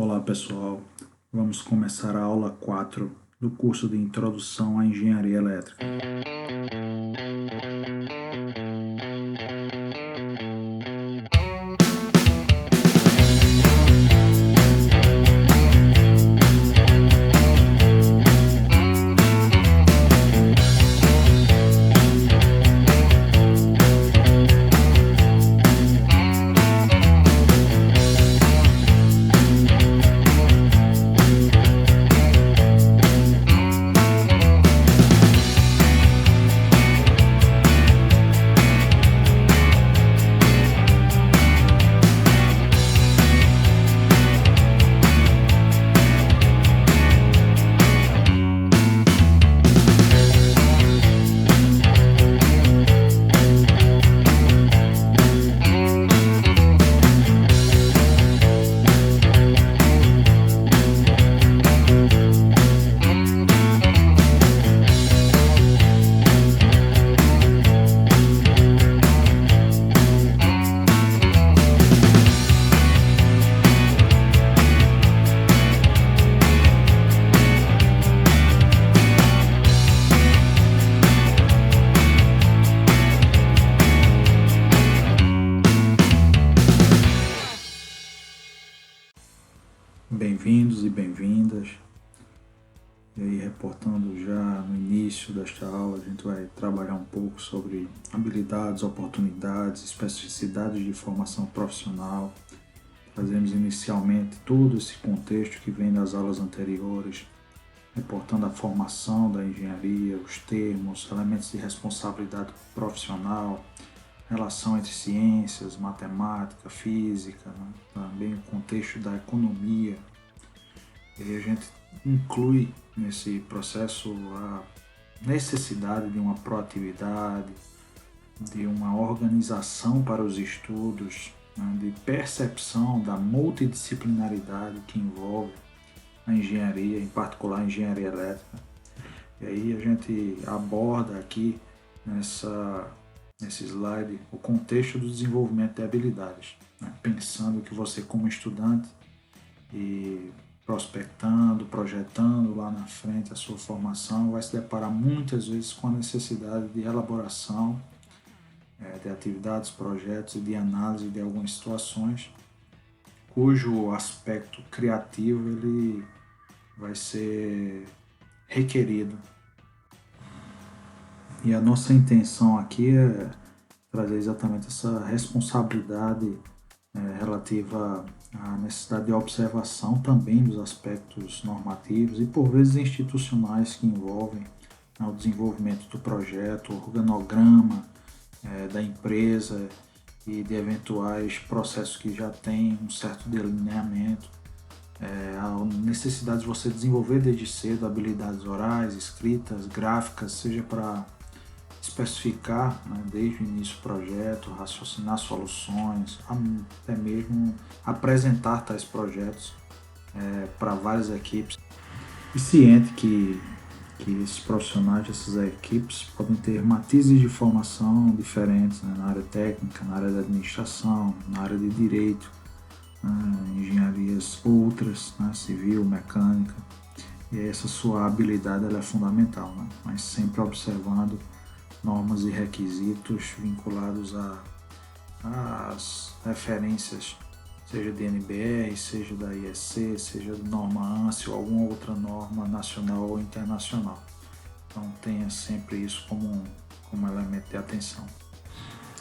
Olá pessoal, vamos começar a aula 4 do curso de Introdução à Engenharia Elétrica. Bem-vindos e bem-vindas. E aí, reportando já no início desta aula, a gente vai trabalhar um pouco sobre habilidades, oportunidades, especificidades de formação profissional. Fazemos inicialmente todo esse contexto que vem das aulas anteriores, reportando a formação da engenharia, os termos, elementos de responsabilidade profissional, relação entre ciências, matemática, física, né? Também o contexto da economia. E a gente inclui nesse processo a necessidade de uma proatividade, de uma organização para os estudos, né? De percepção da multidisciplinaridade que envolve a engenharia, em particular a engenharia elétrica. E aí a gente aborda aqui nesse slide o contexto do desenvolvimento de habilidades, né? Pensando que você como estudante e prospectando, projetando lá na frente a sua formação, vai se deparar muitas vezes com a necessidade de elaboração de atividades, projetos e de análise de algumas situações cujo aspecto criativo ele vai ser requerido. E a nossa intenção aqui é trazer exatamente essa responsabilidade relativa à necessidade de observação também dos aspectos normativos e por vezes institucionais que envolvem o desenvolvimento do projeto, o organograma da empresa e de eventuais processos que já têm um certo delineamento, a necessidade de você desenvolver desde cedo habilidades orais, escritas, gráficas, seja para especificar, né, desde o início do projeto, raciocinar soluções, até mesmo apresentar tais projetos para várias equipes. E ciente que esses profissionais, essas equipes, podem ter matizes de formação diferentes, né, na área técnica, na área da administração, na área de direito, engenharias outras, né, civil, mecânica. E essa sua habilidade ela é fundamental, né, mas sempre observando normas e requisitos vinculados às referências, seja de NBR, seja da IEC, seja da norma ANSI ou alguma outra norma nacional ou internacional. Então tenha sempre isso como elemento de atenção.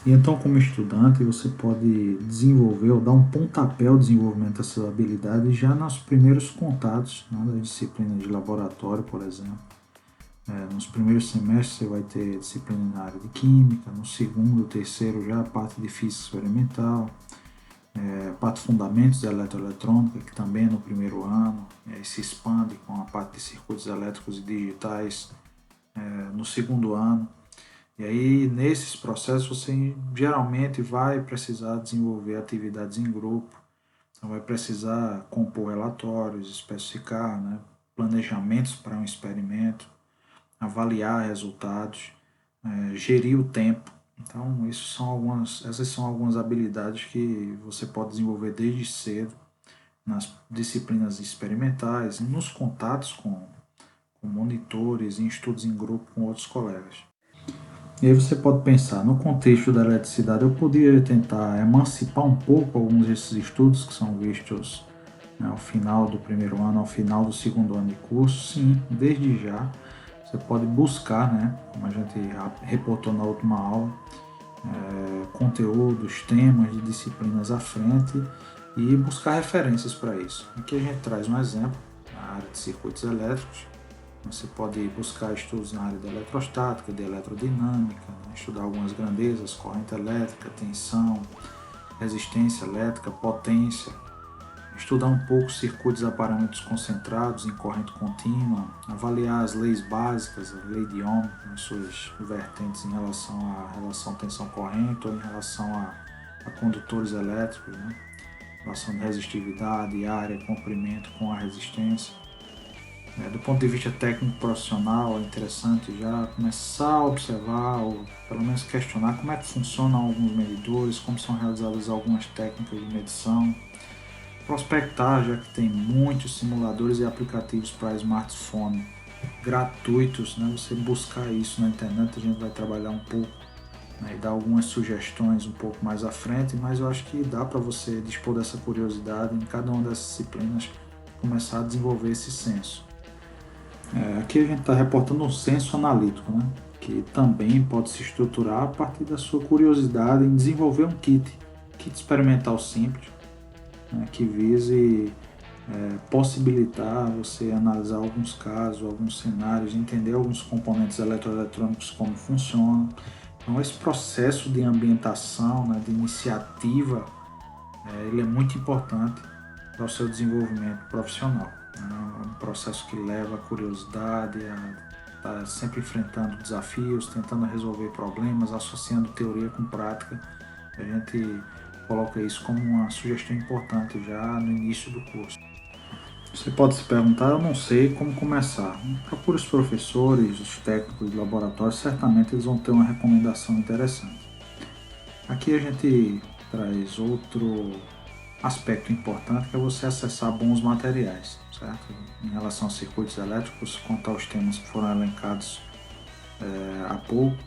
E então, como estudante, você pode desenvolver ou dar um pontapé ao desenvolvimento dessas habilidades já nos primeiros contatos, né, da disciplina de laboratório, por exemplo. Nos primeiros semestres você vai ter disciplina na área de química, no segundo, terceiro já a parte de física experimental, a parte de fundamentos da eletroeletrônica, que também é no primeiro ano, e aí se expande com a parte de circuitos elétricos e digitais no segundo ano. E aí nesses processos você geralmente vai precisar desenvolver atividades em grupo, então vai precisar compor relatórios, especificar, né, planejamentos para um experimento, avaliar resultados, gerir o tempo. Então, essas são algumas habilidades que você pode desenvolver desde cedo, nas disciplinas experimentais, nos contatos com monitores, em estudos em grupo com outros colegas. E aí você pode pensar, no contexto da eletricidade, eu poderia tentar emancipar um pouco alguns desses estudos que são vistos, né, ao final do primeiro ano, ao final do segundo ano de curso. Sim, desde já. Você pode buscar, né, como a gente reportou na última aula, conteúdos, temas de disciplinas à frente e buscar referências para isso. Aqui a gente traz um exemplo na área de circuitos elétricos. Você pode buscar estudos na área de eletrostática, de eletrodinâmica, né? Estudar algumas grandezas, corrente elétrica, tensão, resistência elétrica, potência. Estudar um pouco circuitos a parâmetros concentrados em corrente contínua, avaliar as leis básicas, a lei de Ohm, nas suas vertentes em relação à relação tensão-corrente ou em relação a condutores elétricos, né? Relação de resistividade, área, comprimento com a resistência. Do ponto de vista técnico profissional, é interessante já começar a observar ou pelo menos questionar como é que funcionam alguns medidores, como são realizadas algumas técnicas de medição. Prospectar, já que tem muitos simuladores e aplicativos para smartphone gratuitos, né? Você buscar isso na internet, a gente vai trabalhar um pouco, né, e dar algumas sugestões um pouco mais à frente, mas eu acho que dá para você dispor dessa curiosidade em cada uma dessas disciplinas, começar a desenvolver esse senso. Aqui a gente está reportando um senso analítico, né, que também pode se estruturar a partir da sua curiosidade em desenvolver um kit experimental simples, né, que vise possibilitar você analisar alguns casos, alguns cenários, entender alguns componentes eletroeletrônicos como funcionam. Então esse processo de ambientação, né, de iniciativa, ele é muito importante para o seu desenvolvimento profissional. É um processo que leva a curiosidade, a estar sempre enfrentando desafios, tentando resolver problemas, associando teoria com prática. A gente coloca isso como uma sugestão importante já no início do curso. Você pode se perguntar, eu não sei como começar. Procure os professores, os técnicos de laboratório, certamente eles vão ter uma recomendação interessante. Aqui a gente traz outro aspecto importante, que é você acessar bons materiais, certo? Em relação aos circuitos elétricos, quanto aos temas que foram elencados há pouco,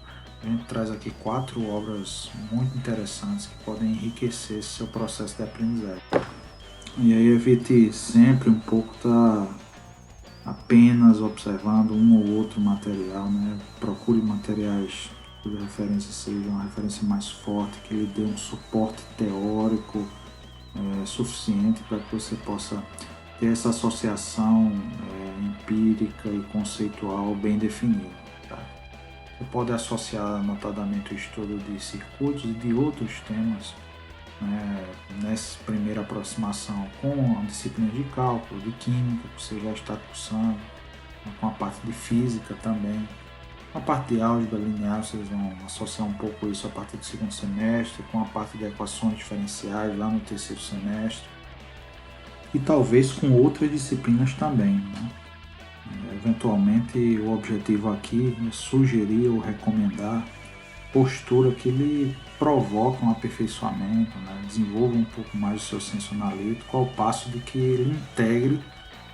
a gente traz aqui 4 obras muito interessantes que podem enriquecer esse seu processo de aprendizagem. E aí evite sempre um pouco estar apenas observando um ou outro material, né? Procure materiais cuja referência seja uma referência mais forte, que lhe dê um suporte teórico suficiente para que você possa ter essa associação empírica e conceitual bem definida. Tá? Você pode associar notadamente o estudo de circuitos e de outros temas, né, nessa primeira aproximação com a disciplina de cálculo, de química, que você já está cursando, né, com a parte de física também. A parte de álgebra linear, vocês vão associar um pouco isso a partir do segundo semestre, com a parte de equações diferenciais lá no terceiro semestre. E talvez com outras disciplinas também, né? Eventualmente, o objetivo aqui é sugerir ou recomendar postura que lhe provocam um aperfeiçoamento, né? Desenvolva um pouco mais o seu senso analítico, ao passo de que ele integre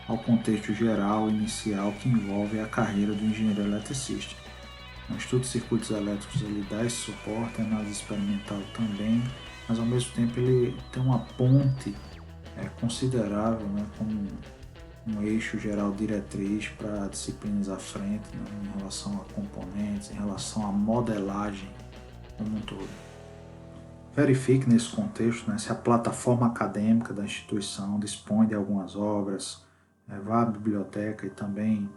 ao contexto geral inicial que envolve a carreira do engenheiro eletricista. O estudo de circuitos elétricos ele dá esse suporte, a análise experimental também, mas ao mesmo tempo ele tem uma ponte considerável, né, como um eixo geral diretriz para disciplinas à frente, né, em relação a componentes, em relação à modelagem como um todo. Verifique nesse contexto, né, se a plataforma acadêmica da instituição dispõe de algumas obras, vá à biblioteca e também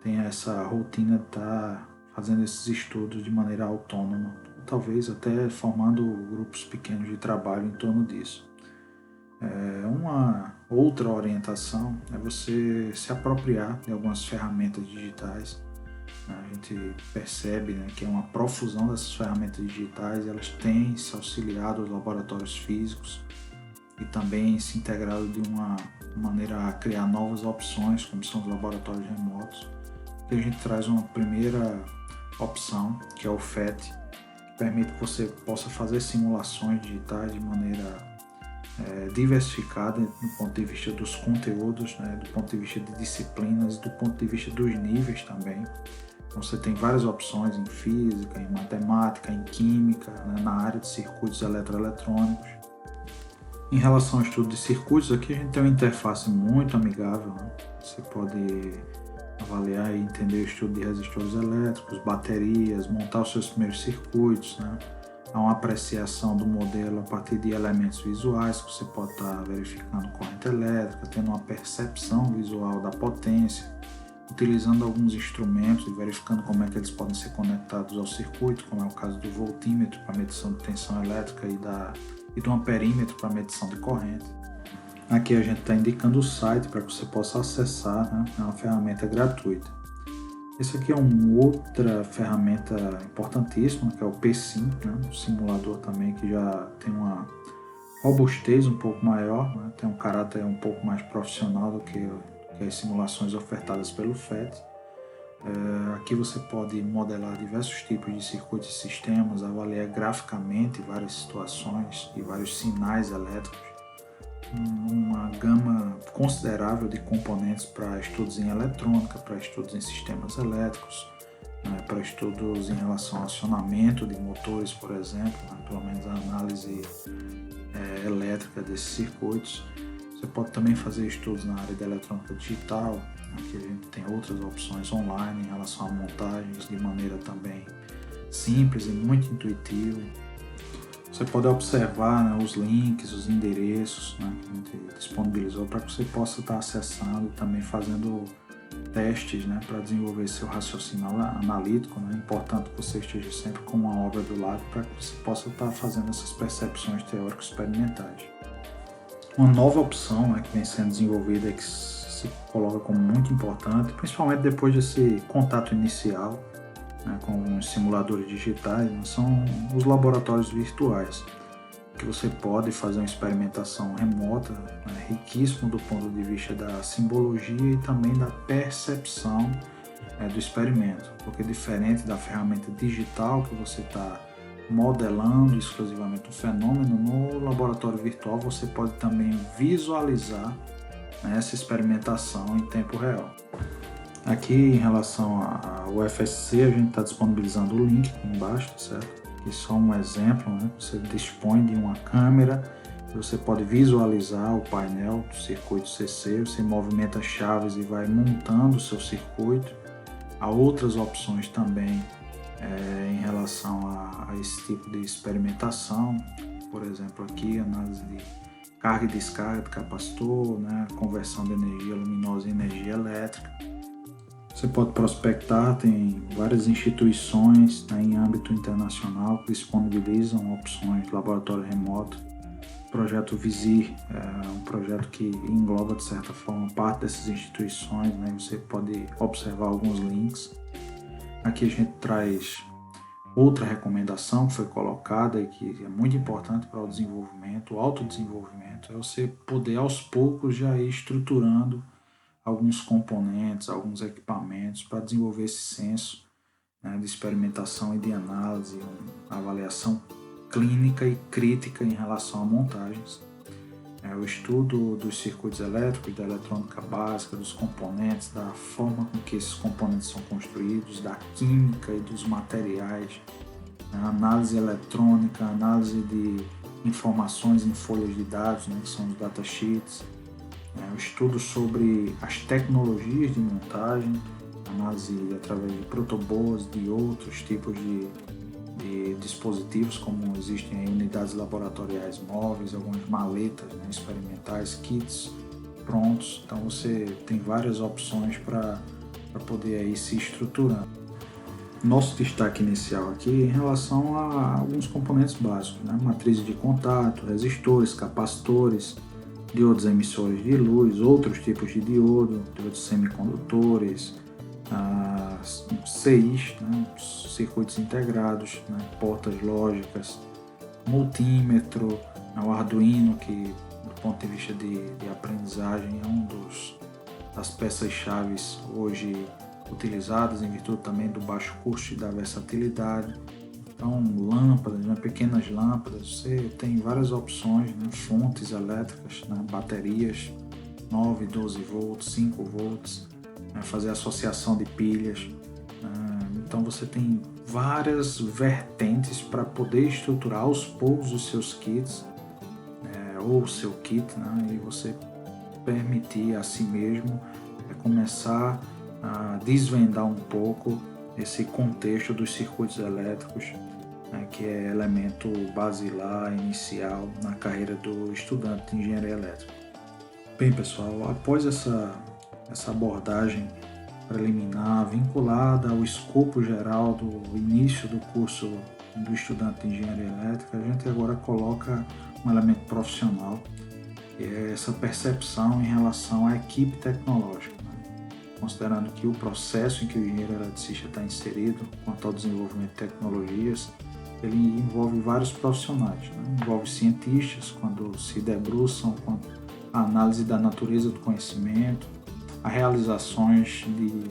tenha essa rotina de estar fazendo esses estudos de maneira autônoma, talvez até formando grupos pequenos de trabalho em torno disso. Uma outra orientação é você se apropriar de algumas ferramentas digitais. A gente percebe, né, que é uma profusão dessas ferramentas digitais, elas têm se auxiliado aos laboratórios físicos e também se integrado de uma maneira a criar novas opções, como são os laboratórios remotos. E a gente traz uma primeira opção, que é o FET, que permite que você possa fazer simulações digitais de maneira diversificada do ponto de vista dos conteúdos, né, do ponto de vista de disciplinas, do ponto de vista dos níveis também. Então, você tem várias opções em física, em matemática, em química, né, na área de circuitos eletroeletrônicos. Em relação ao estudo de circuitos, aqui a gente tem uma interface muito amigável, né? Você pode avaliar e entender o estudo de resistores elétricos, baterias, montar os seus primeiros circuitos, né? Há uma apreciação do modelo a partir de elementos visuais, que você pode estar verificando corrente elétrica, tendo uma percepção visual da potência, utilizando alguns instrumentos e verificando como é que eles podem ser conectados ao circuito, como é o caso do voltímetro para medição de tensão elétrica e do amperímetro para medição de corrente. Aqui a gente está indicando o site para que você possa acessar, né? É uma ferramenta gratuita. Esse aqui é uma outra ferramenta importantíssima, que é o P-Sim, né? Um simulador também que já tem uma robustez um pouco maior, né? Tem um caráter um pouco mais profissional do que as simulações ofertadas pelo FET. Aqui você pode modelar diversos tipos de circuitos e sistemas, avaliar graficamente várias situações e vários sinais elétricos, uma gama considerável de componentes para estudos em eletrônica, para estudos em sistemas elétricos, para estudos em relação ao acionamento de motores, por exemplo, pelo menos a análise elétrica desses circuitos. Você pode também fazer estudos na área de eletrônica digital. Aqui a gente tem outras opções online em relação a montagens de maneira também simples e muito intuitiva. Você pode observar, né, os links, os endereços, né, que a gente disponibilizou para que você possa estar acessando e também fazendo testes, né, para desenvolver seu raciocínio analítico. Né. É importante que você esteja sempre com uma obra do lado para que você possa estar fazendo essas percepções teórico-experimentais. Uma nova opção, né, que vem sendo desenvolvida e que se coloca como muito importante, principalmente depois desse contato inicial, né, com os simuladores digitais, né, são os laboratórios virtuais, que você pode fazer uma experimentação remota, né, riquíssimo do ponto de vista da simbologia e também da percepção do experimento, porque diferente da ferramenta digital que você está modelando exclusivamente o fenômeno, no laboratório virtual você pode também visualizar, né, essa experimentação em tempo real. Aqui em relação ao UFSC, a gente está disponibilizando o link aqui embaixo, tá certo? Aqui é só um exemplo, né? Você dispõe de uma câmera, você pode visualizar o painel do circuito CC, você movimenta chaves e vai montando o seu circuito. Há outras opções também em relação a esse tipo de experimentação, por exemplo aqui, análise de carga e descarga de capacitor, né? Conversão de energia luminosa em energia elétrica. Você pode prospectar, tem várias instituições, né, em âmbito internacional que disponibilizam opções de laboratório remoto. O projeto Visir é um projeto que engloba, de certa forma, parte dessas instituições, né? Você pode observar alguns links. Aqui a gente traz outra recomendação que foi colocada e que é muito importante para o desenvolvimento, o autodesenvolvimento, é você poder aos poucos já ir estruturando alguns componentes, alguns equipamentos para desenvolver esse senso, né, de experimentação e de análise, uma avaliação clínica e crítica em relação a montagens. O estudo dos circuitos elétricos, da eletrônica básica, dos componentes, da forma com que esses componentes são construídos, da química e dos materiais, a análise eletrônica, análise de informações em folhas de dados, né, que são os datasheets, o estudo sobre as tecnologias de montagem, análise através de protoboards, de outros tipos de dispositivos, como existem aí unidades laboratoriais móveis, algumas maletas, né, experimentais, kits prontos. Então você tem várias opções para poder aí se estruturar. Nosso destaque inicial aqui é em relação a alguns componentes básicos, né? Matrizes de contato, resistores, capacitores, diodos emissores de luz, outros tipos de diodos semicondutores, CIs, né, circuitos integrados, né, portas lógicas, multímetro, o Arduino, que do ponto de vista de aprendizagem é um das peças-chave hoje utilizadas em virtude também do baixo custo e da versatilidade. Então, lâmpadas, né, pequenas lâmpadas, você tem várias opções, né, fontes elétricas, né, baterias, 9, 12 volts, 5 volts, né, fazer associação de pilhas. Então você tem várias vertentes para poder estruturar aos poucos os seus kits, ou o seu kit, né, e você permitir a si mesmo começar a desvendar um pouco esse contexto dos circuitos elétricos, né, que é elemento basilar, inicial na carreira do estudante de engenharia elétrica. Bem, pessoal, após essa abordagem preliminar vinculada ao escopo geral do início do curso do estudante de engenharia elétrica, a gente agora coloca um elemento profissional, que é essa percepção em relação à equipe tecnológica, né? Considerando que o processo em que o engenheiro eletricista está inserido quanto ao desenvolvimento de tecnologias, ele envolve vários profissionais, né? Envolve cientistas quando se debruçam com a análise da natureza do conhecimento, as realizações de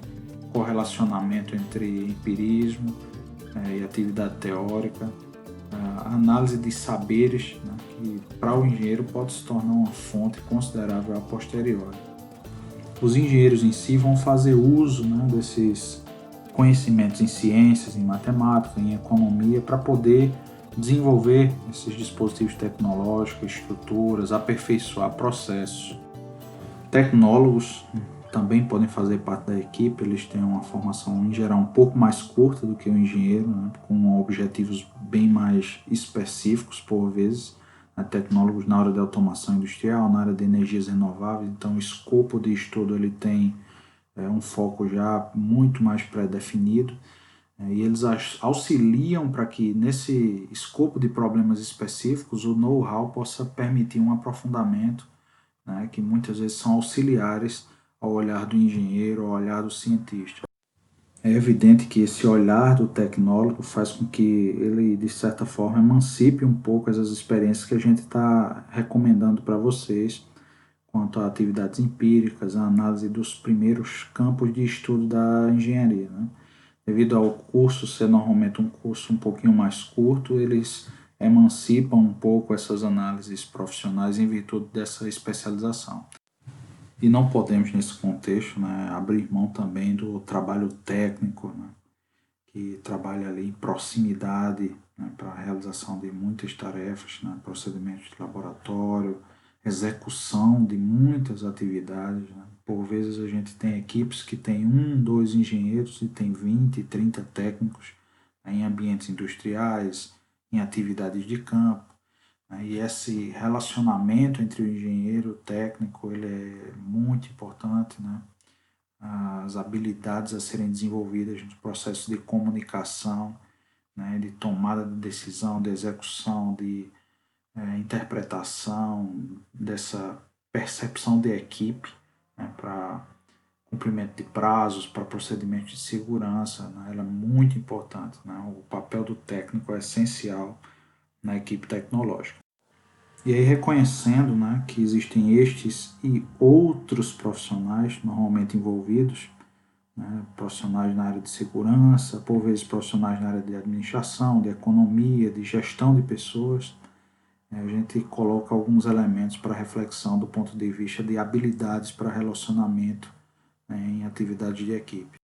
correlacionamento entre empirismo e atividade teórica, a análise de saberes, né, que para o engenheiro pode se tornar uma fonte considerável a posteriori. Os engenheiros em si vão fazer uso, né, desses conhecimentos em ciências, em matemática, em economia, para poder desenvolver esses dispositivos tecnológicos, estruturas, aperfeiçoar processos. Tecnólogos também podem fazer parte da equipe, eles têm uma formação em geral um pouco mais curta do que o engenheiro, né, com objetivos bem mais específicos por vezes, né, tecnólogos na área de automação industrial, na área de energias renováveis, então o escopo de estudo ele tem um foco já muito mais pré-definido, e eles auxiliam para que nesse escopo de problemas específicos o know-how possa permitir um aprofundamento, né, que muitas vezes são auxiliares ao olhar do engenheiro, ao olhar do cientista. É evidente que esse olhar do tecnólogo faz com que ele, de certa forma, emancipe um pouco essas experiências que a gente está recomendando para vocês quanto a atividades empíricas, a análise dos primeiros campos de estudo da engenharia, né? Devido ao curso ser normalmente um curso um pouquinho mais curto, eles emancipam um pouco essas análises profissionais em virtude dessa especialização. E não podemos, nesse contexto, né, abrir mão também do trabalho técnico, né, que trabalha ali em proximidade, né, para a realização de muitas tarefas, né, procedimentos de laboratório, execução de muitas atividades, né. Por vezes a gente tem equipes que tem 1, 2 engenheiros e tem 20, 30 técnicos, né, em ambientes industriais, em atividades de campo. E esse relacionamento entre o engenheiro e o técnico ele é muito importante, né? As habilidades a serem desenvolvidas no processo de comunicação, né? De tomada de decisão, de execução, de interpretação, dessa percepção de equipe, né? Para cumprimento de prazos, para procedimentos de segurança, né? Ela é muito importante, né? O papel do técnico é essencial na equipe tecnológica. E aí reconhecendo, né, que existem estes e outros profissionais normalmente envolvidos, né, profissionais na área de segurança, por vezes profissionais na área de administração, de economia, de gestão de pessoas, a gente coloca alguns elementos para reflexão do ponto de vista de habilidades para relacionamento, né, em atividades de equipe.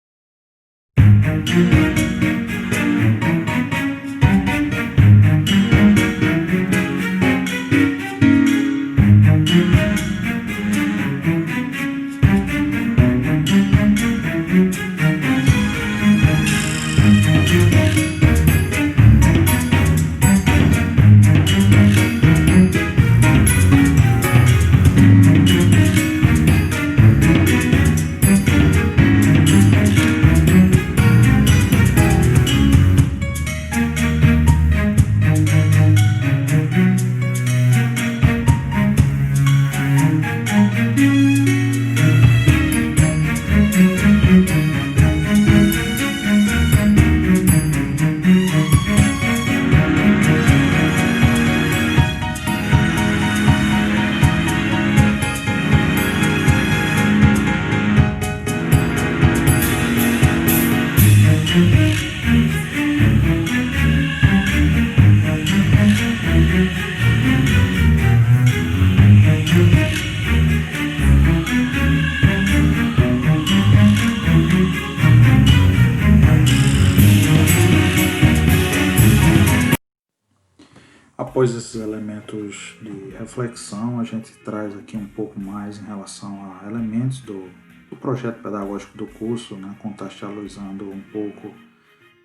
Após esses elementos de reflexão, a gente traz aqui um pouco mais em relação a elementos do projeto pedagógico do curso, né, contextualizando um pouco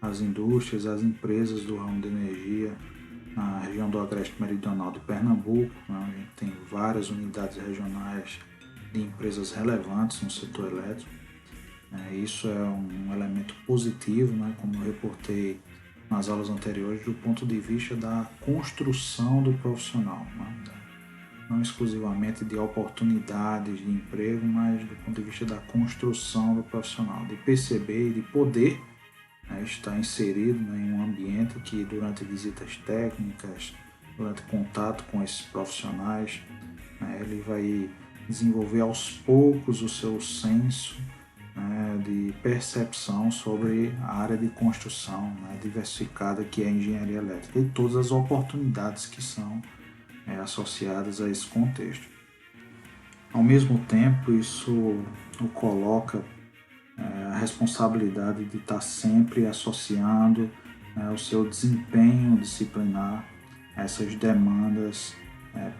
as indústrias, as empresas do ramo de energia na região do Agreste Meridional de Pernambuco. Né, a gente tem várias unidades regionais de empresas relevantes no setor elétrico. Isso é um elemento positivo, né, como eu reportei nas aulas anteriores, do ponto de vista da construção do profissional, né? Não exclusivamente de oportunidades de emprego, mas do ponto de vista da construção do profissional, de perceber e de poder, né, estar inserido, né, em um ambiente que durante visitas técnicas, durante contato com esses profissionais, né, ele vai desenvolver aos poucos o seu senso, né, de percepção sobre a área de construção, né, diversificada que é a engenharia elétrica e todas as oportunidades que são associadas a esse contexto. Ao mesmo tempo, isso o coloca a responsabilidade de estar sempre associando o seu desempenho disciplinar a essas demandas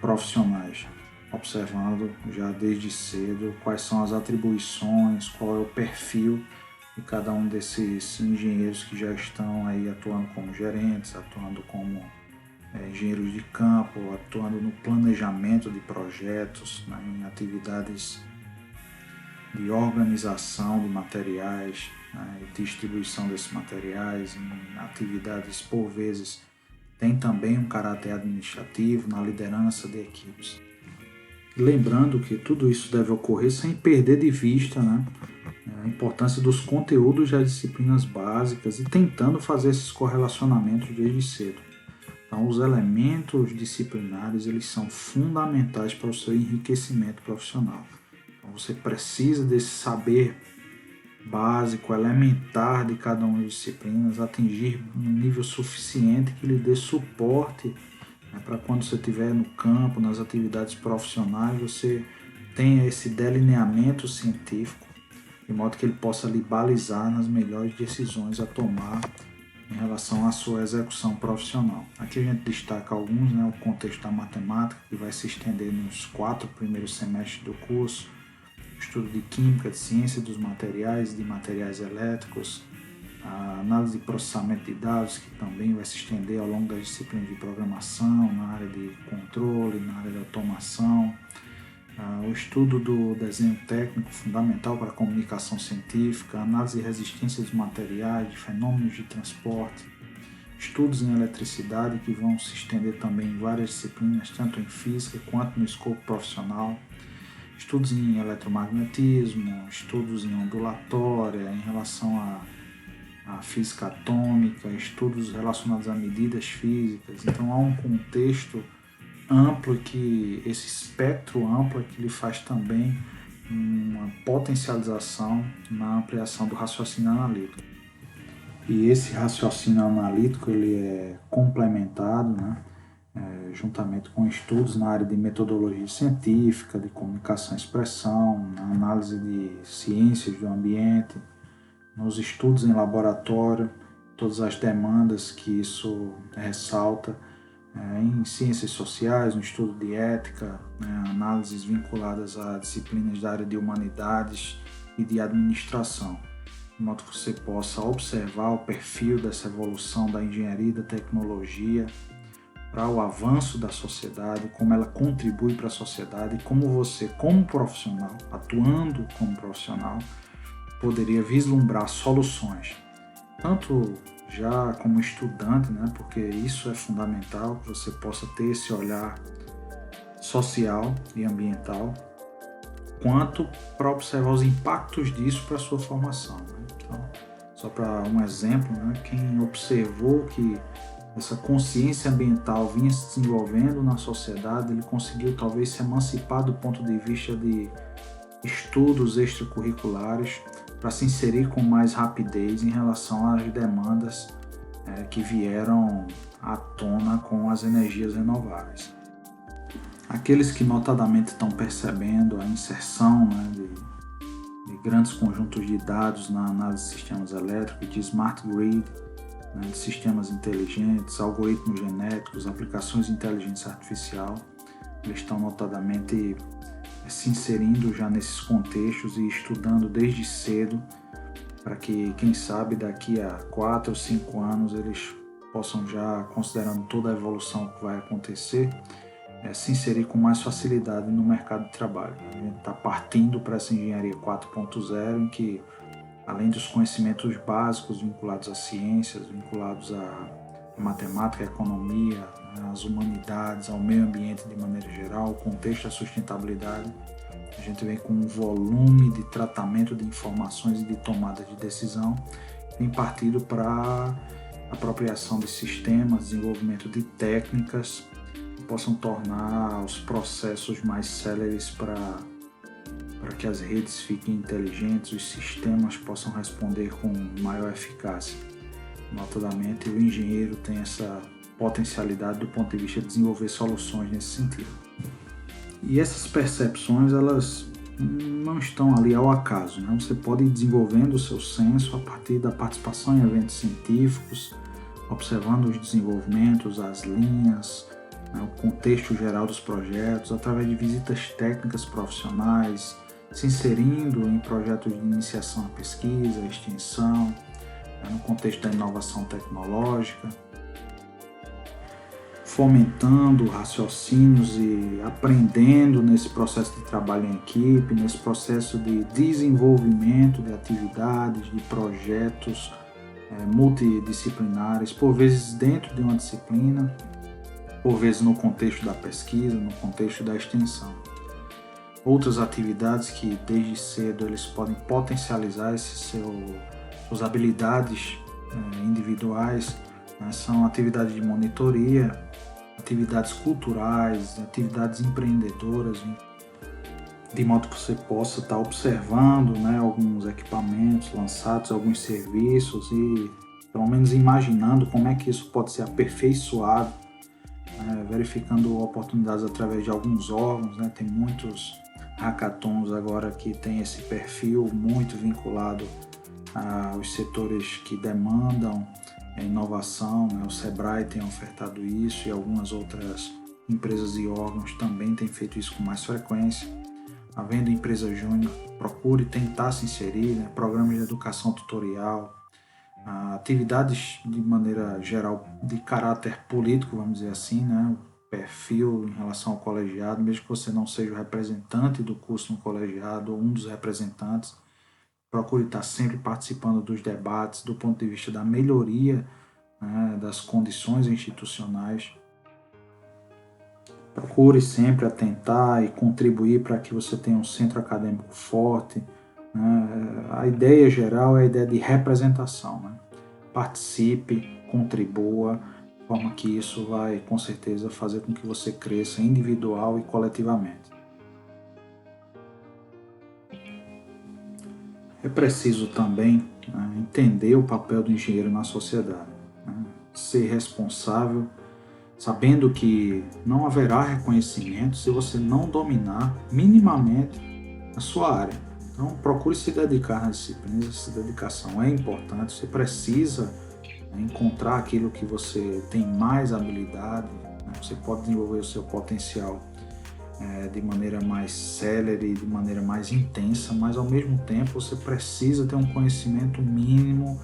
profissionais, observando já desde cedo quais são as atribuições, qual é o perfil de cada um desses engenheiros que já estão aí atuando como gerentes, atuando como engenheiros de campo, atuando no planejamento de projetos, né, em atividades de organização de materiais, né, e distribuição desses materiais, em atividades por vezes tem também um caráter administrativo na liderança de equipes. Lembrando que tudo isso deve ocorrer sem perder de vista, né, a importância dos conteúdos das disciplinas básicas e tentando fazer esses correlacionamentos desde cedo. Então, os elementos disciplinares eles são fundamentais para o seu enriquecimento profissional. Então, você precisa desse saber básico, elementar de cada uma das disciplinas, atingir um nível suficiente que lhe dê suporte, né, para quando você estiver no campo, nas atividades profissionais, você tenha esse delineamento científico, de modo que ele possa lhe balizar nas melhores decisões a tomar em relação à sua execução profissional. Aqui a gente destaca alguns, né, o contexto da matemática, que vai se estender nos 4 primeiros semestres do curso, o estudo de química, de ciência dos materiais, de materiais elétricos, a análise de processamento de dados, que também vai se estender ao longo das disciplinas de programação, na área de controle, na área de automação, o estudo do desenho técnico fundamental para a comunicação científica, análise de resistência dos materiais, de fenômenos de transporte, estudos em eletricidade que vão se estender também em várias disciplinas, tanto em física quanto no escopo profissional, estudos em eletromagnetismo, estudos em ondulatória, em relação à física atômica, estudos relacionados a medidas físicas. Então há um contexto amplo, que esse espectro amplo que lhe faz também uma potencialização na ampliação do raciocínio analítico. E esse raciocínio analítico ele é complementado, né, juntamente com estudos na área de metodologia científica, de comunicação e expressão, na análise de ciências do ambiente, nos estudos em laboratório, todas as demandas que isso ressalta, em ciências sociais, no estudo de ética, né, análises vinculadas a disciplinas da área de humanidades e de administração, de modo que você possa observar o perfil dessa evolução da engenharia e da tecnologia para o avanço da sociedade, como ela contribui para a sociedade e como você, como profissional, atuando como profissional, poderia vislumbrar soluções, tanto já como estudante, né, porque isso é fundamental, que você possa ter esse olhar social e ambiental, quanto para observar os impactos disso para a sua formação. Né? Então, só para um exemplo, né, quem observou que essa consciência ambiental vinha se desenvolvendo na sociedade, ele conseguiu talvez se emancipar do ponto de vista de estudos extracurriculares para se inserir com mais rapidez em relação às demandas que vieram à tona com as energias renováveis. Aqueles que notadamente estão percebendo a inserção, né, de grandes conjuntos de dados na análise de sistemas elétricos, de smart grid, né, de sistemas inteligentes, algoritmos genéticos, aplicações de inteligência artificial. Eles estão notadamente se inserindo já nesses contextos e estudando desde cedo para que, quem sabe, daqui a 4 ou 5 anos eles possam já, considerando toda a evolução que vai acontecer, se inserir com mais facilidade no mercado de trabalho. A gente está partindo para essa engenharia 4.0, em que, além dos conhecimentos básicos vinculados às ciências, vinculados à matemática, à economia, às humanidades, ao meio ambiente de maneira geral, ao contexto da sustentabilidade, a gente vem com um volume de tratamento de informações e de tomada de decisão, tem partido para apropriação de sistemas, desenvolvimento de técnicas que possam tornar os processos mais céleres para que as redes fiquem inteligentes, os sistemas possam responder com maior eficácia. Notadamente, o engenheiro tem essa potencialidade do ponto de vista de desenvolver soluções nesse sentido. E essas percepções, elas não estão ali ao acaso, né? Você pode ir desenvolvendo o seu senso a partir da participação em eventos científicos, observando os desenvolvimentos, as linhas, né, o contexto geral dos projetos, através de visitas técnicas profissionais, se inserindo em projetos de iniciação à pesquisa, à extensão, né, no contexto da inovação tecnológica, fomentando raciocínios e aprendendo nesse processo de trabalho em equipe, nesse processo de desenvolvimento de atividades, de projetos multidisciplinares, por vezes dentro de uma disciplina, por vezes no contexto da pesquisa, no contexto da extensão. Outras atividades que desde cedo eles podem potencializar suas habilidades individuais, né, são atividades de monitoria, atividades culturais, atividades empreendedoras, de modo que você possa estar observando, né, alguns equipamentos lançados, alguns serviços e pelo menos imaginando como é que isso pode ser aperfeiçoado, verificando oportunidades através de alguns órgãos, né, tem muitos hackathons agora que tem esse perfil muito vinculado aos setores que demandam inovação, né? O Sebrae tem ofertado isso e algumas outras empresas e órgãos também têm feito isso com mais frequência. Havendo empresa júnior, procure tentar se inserir, né? Programas de educação tutorial, atividades de maneira geral de caráter político, vamos dizer assim, né? O perfil em relação ao colegiado, mesmo que você não seja o representante do curso no colegiado ou um dos representantes, procure estar sempre participando dos debates do ponto de vista da melhoria, né, das condições institucionais. Procure sempre atentar e contribuir para que você tenha um centro acadêmico forte. Né? A ideia geral é a ideia de representação. Né? Participe, contribua, de forma que isso vai, com certeza, fazer com que você cresça individual e coletivamente. É preciso também, né, entender o papel do engenheiro na sociedade, né, ser responsável, sabendo que não haverá reconhecimento se você não dominar minimamente a sua área. Então procure se dedicar nas disciplinas, essa dedicação é importante, você precisa encontrar aquilo que você tem mais habilidade, né, você pode desenvolver o seu potencial de maneira mais célere, de maneira mais intensa, mas ao mesmo tempo você precisa ter um conhecimento mínimo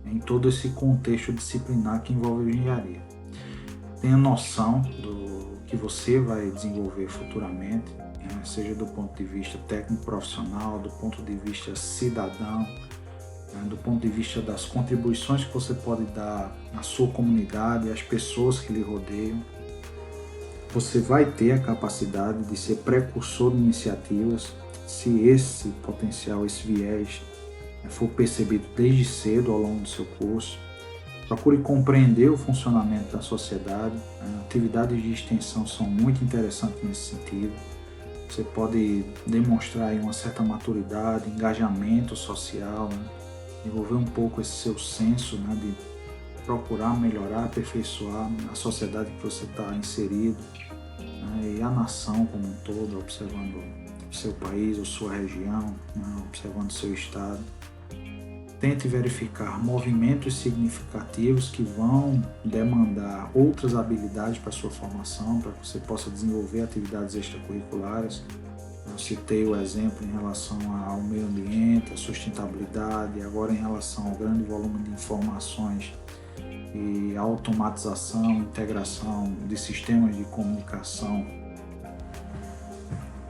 em todo esse contexto disciplinar que envolve a engenharia. Tenha noção do que você vai desenvolver futuramente, né, seja do ponto de vista técnico-profissional, do ponto de vista cidadão, né, do ponto de vista das contribuições que você pode dar à sua comunidade, às pessoas que lhe rodeiam. Você vai ter a capacidade de ser precursor de iniciativas se esse potencial, esse viés for percebido desde cedo ao longo do seu curso. Procure compreender o funcionamento da sociedade. Atividades de extensão são muito interessantes nesse sentido. Você pode demonstrar aí uma certa maturidade, engajamento social, né? Desenvolver um pouco esse seu senso, né, de procurar melhorar, aperfeiçoar a sociedade que você está inserido, né, e a nação como um todo, observando o seu país ou sua região, né, observando o seu estado. Tente verificar movimentos significativos que vão demandar outras habilidades para a sua formação, para que você possa desenvolver atividades extracurriculares. Eu citei o exemplo em relação ao meio ambiente, à sustentabilidade, agora em relação ao grande volume de informações e automatização, integração de sistemas de comunicação.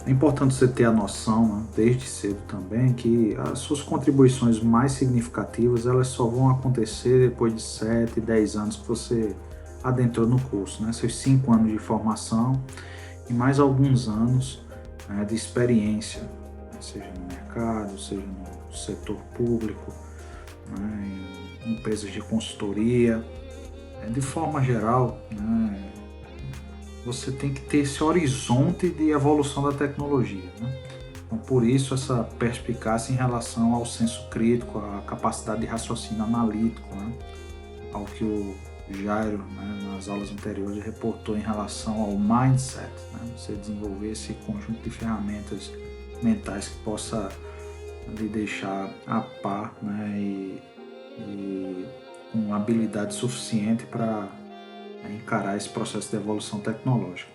É importante você ter a noção, né, desde cedo também, que as suas contribuições mais significativas elas só vão acontecer depois de 7, 10 anos que você adentrou no curso, né? Seus 5 anos de formação e mais alguns anos, né, de experiência, né, seja no mercado, seja no setor público, né, em empresas de consultoria. De forma geral, né, você tem que ter esse horizonte de evolução da tecnologia, né? Então, por isso, essa perspicácia em relação ao senso crítico, à capacidade de raciocínio analítico, né? Ao que o Jairo, né, nas aulas anteriores, reportou em relação ao mindset, né? Você desenvolver esse conjunto de ferramentas mentais que possa lhe deixar a par, né, e com habilidade suficiente para encarar esse processo de evolução tecnológica.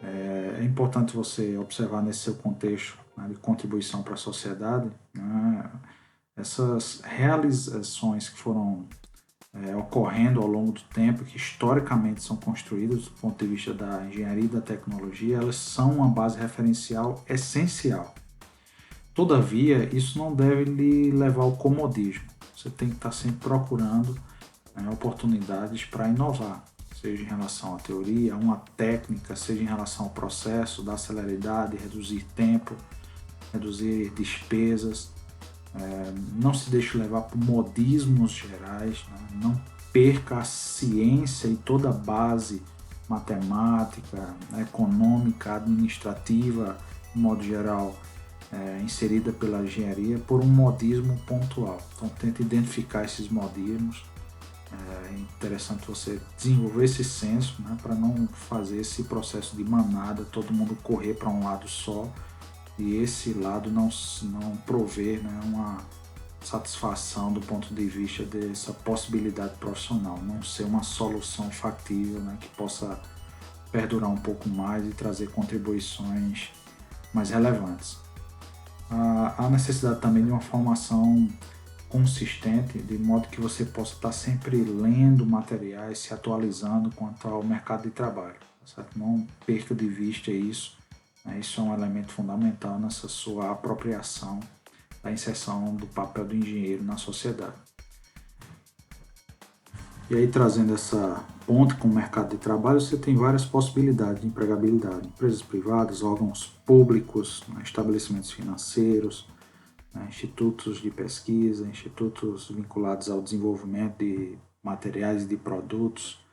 É importante você observar nesse seu contexto, né, de contribuição para a sociedade, né, essas realizações que foram ocorrendo ao longo do tempo, que historicamente são construídas do ponto de vista da engenharia e da tecnologia, elas são uma base referencial essencial. Todavia, isso não deve lhe levar ao comodismo. Você tem que estar sempre procurando, né, oportunidades para inovar, seja em relação à teoria, a uma técnica, seja em relação ao processo, dar celeridade, reduzir tempo, reduzir despesas. Não se deixe levar por modismos gerais, né? Não perca a ciência e toda a base matemática, econômica, administrativa, de modo geral, inserida pela engenharia por um modismo pontual. Então tente identificar esses modismos. É interessante você desenvolver esse senso, né, para não fazer esse processo de manada, todo mundo correr para um lado só e esse lado não prover, né, uma satisfação do ponto de vista dessa possibilidade profissional, não ser uma solução factível, né, que possa perdurar um pouco mais e trazer contribuições mais relevantes. Há necessidade também de uma formação consistente, de modo que você possa estar sempre lendo materiais, se atualizando quanto ao mercado de trabalho, certo? Não perca de vista isso, né? Isso é um elemento fundamental nessa sua apropriação da inserção do papel do engenheiro na sociedade. E aí, trazendo essa ponte com o mercado de trabalho, você tem várias possibilidades de empregabilidade. Empresas privadas, órgãos públicos, né, estabelecimentos financeiros, né, institutos de pesquisa, institutos vinculados ao desenvolvimento de materiais e de produtos.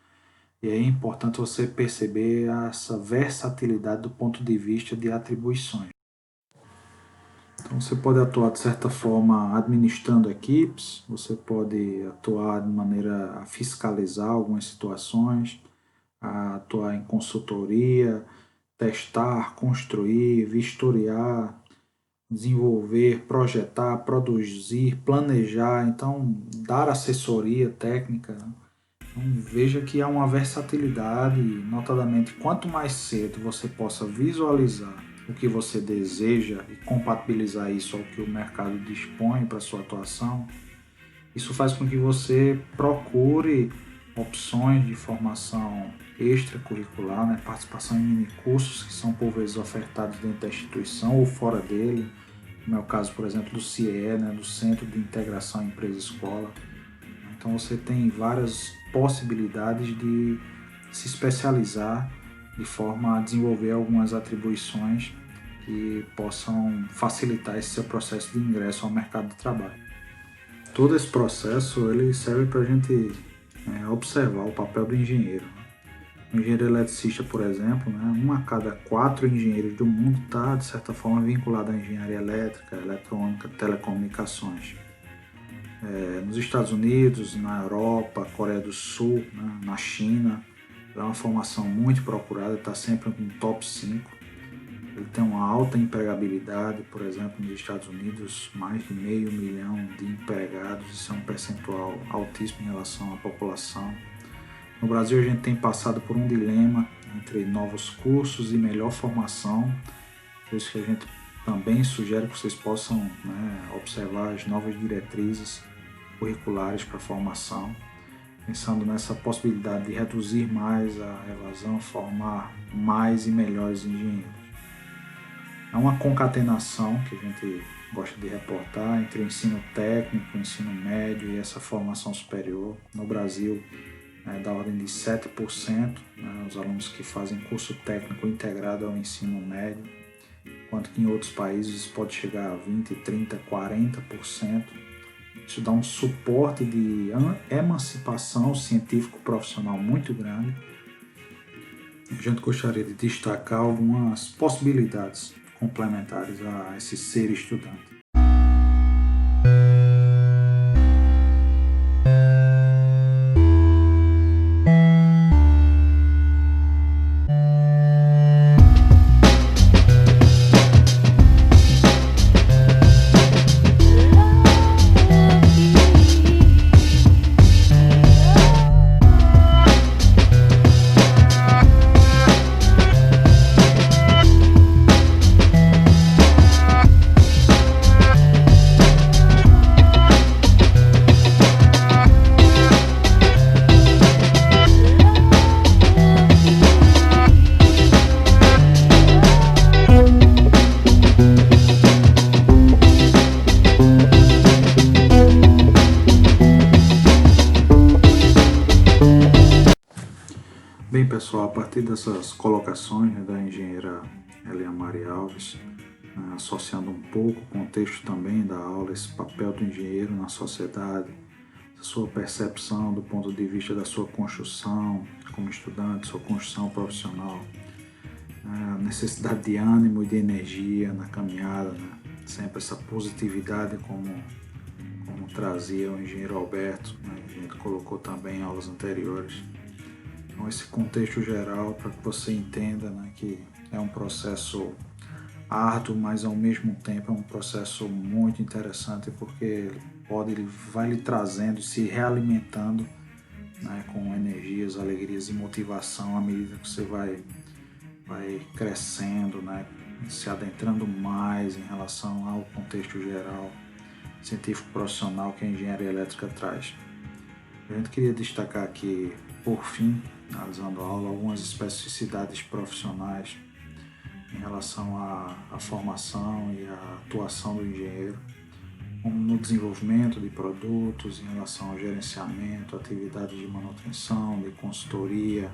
E aí é importante você perceber essa versatilidade do ponto de vista de atribuições. Então você pode atuar de certa forma administrando equipes, você pode atuar de maneira a fiscalizar algumas situações, a atuar em consultoria, testar, construir, vistoriar, desenvolver, projetar, produzir, planejar, então dar assessoria técnica, né? Então, veja que há uma versatilidade, notadamente quanto mais cedo você possa visualizar o que você deseja e compatibilizar isso ao que o mercado dispõe para sua atuação, isso faz com que você procure opções de formação extracurricular, né? Participação em minicursos que são por vezes ofertados dentro da instituição ou fora dele, como é o caso, por exemplo, do CIE, né? Do Centro de Integração Empresa-Escola. Então você tem várias possibilidades de se especializar de forma a desenvolver algumas atribuições que possam facilitar esse seu processo de ingresso ao mercado de trabalho. Todo esse processo ele serve para a gente observar o papel do engenheiro. O engenheiro eletricista, por exemplo, né, 1 a cada 4 engenheiros do mundo está, de certa forma, vinculado à engenharia elétrica, eletrônica, telecomunicações. Nos Estados Unidos, na Europa, Coreia do Sul, né, na China, é uma formação muito procurada, está sempre no top 5. Ele tem uma alta empregabilidade, por exemplo, nos Estados Unidos, mais de 500 mil de empregados, isso é um percentual altíssimo em relação à população. No Brasil, a gente tem passado por um dilema entre novos cursos e melhor formação, por isso que a gente também sugere que vocês possam, né, observar as novas diretrizes curriculares para a formação, pensando nessa possibilidade de reduzir mais a evasão, formar mais e melhores engenheiros. É uma concatenação que a gente gosta de reportar entre o ensino técnico, o ensino médio e essa formação superior. No Brasil, da ordem de 7%, né, os alunos que fazem curso técnico integrado ao ensino médio, enquanto que em outros países pode chegar a 20, 30, 40%. Isso dá um suporte de emancipação científico-profissional muito grande. A gente gostaria de destacar algumas possibilidades complementares a esse ser estudante. Bem, pessoal, a partir dessas colocações, né, da engenheira Elia Maria Alves, né, associando um pouco o contexto também da aula, esse papel do engenheiro na sociedade, a sua percepção do ponto de vista da sua construção como estudante, sua construção profissional, a necessidade de ânimo e de energia na caminhada, né, sempre essa positividade como trazia o engenheiro Alberto, né, a gente colocou também em aulas anteriores. Então, esse contexto geral para que você entenda, né, que é um processo árduo, mas ao mesmo tempo é um processo muito interessante porque ele vai lhe trazendo, se realimentando, né, com energias, alegrias e motivação à medida que você vai crescendo, né, se adentrando mais em relação ao contexto geral científico profissional que a engenharia elétrica traz. A gente queria destacar aqui, por fim, analisando a aula, algumas especificidades profissionais em relação à formação e à atuação do engenheiro, como no desenvolvimento de produtos, em relação ao gerenciamento, atividades de manutenção, de consultoria,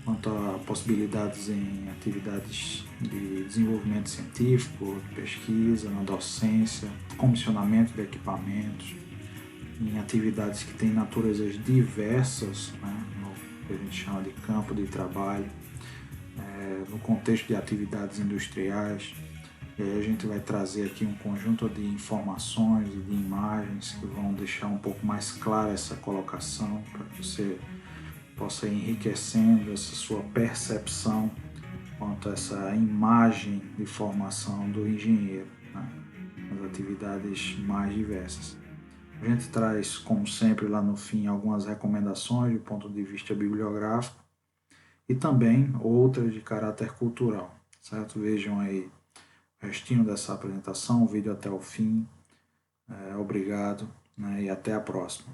quanto a possibilidades em atividades de desenvolvimento científico, de pesquisa, na docência, comissionamento de equipamentos, em atividades que têm naturezas diversas, né, no que a gente chama de campo de trabalho, no contexto de atividades industriais. E aí a gente vai trazer aqui um conjunto de informações e de imagens que vão deixar um pouco mais clara essa colocação, para que você possa ir enriquecendo essa sua percepção quanto a essa imagem de formação do engenheiro, né, nas atividades mais diversas. A gente traz, como sempre, lá no fim, algumas recomendações do ponto de vista bibliográfico e também outras de caráter cultural, certo? Vejam aí o restinho dessa apresentação, o vídeo até o fim. Obrigado, né, e até a próxima.